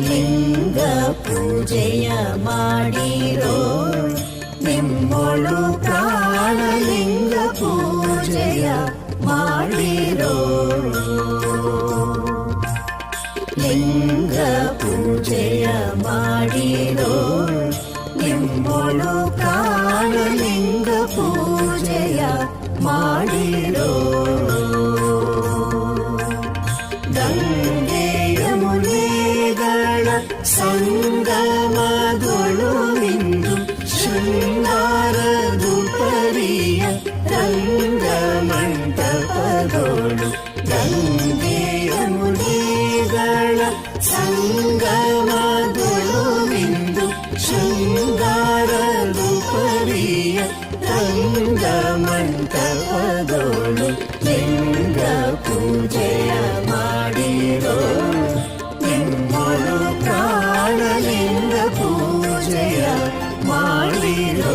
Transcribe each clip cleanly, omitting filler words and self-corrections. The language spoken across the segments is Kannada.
ಲಿಂಗ ಪೂಜೆಯ ಮಾಡಿರೋ ನಿಮ್ಮೊಳು ಪ್ರಾಣಲಿಂಗ ಪೂಜೆಯ ಮಾಡಿರೋ ಲಿಂಗ ಪೂಜೆಯ ಮಾಡಿರೋ ನಿಮ್ಮೊಳು ಪ್ರಾಣಲಿಂಗ ಪೂಜೆಯ ಮಾಡಿರೋ ಗಂಗೆಯ ಮುನಿಗಳ ಸಂಗಮಗಳು ಇಂದು ಶೃಂಗಾರದು ಪರಿಯ ರಂಗಮಂಟಪಗಳು ಗಂಗೆಯ ಮುನಿಗಳ ಸಂಗಮಗಳು ಇಂದು ಶೃಂಗಾರದು ಪರಿಯ ರಂಗಮಂಟಪಗಳು ಲಿಂಗ ಪೂಜೆಯ ಮಾಡಿರೋ ನಿಮ್ಮೊಳು ಪ್ರಾಣಲಿಂಗ ಪೂಜೆಯ ಮಾಡಿರೋ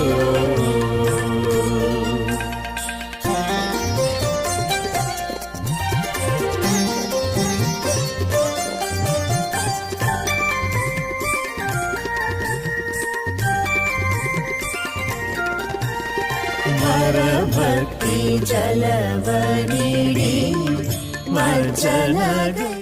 ಭಕ್ತಿ ಜಲವ ನೀಡಿ ಮಜ್ಜನಗೈ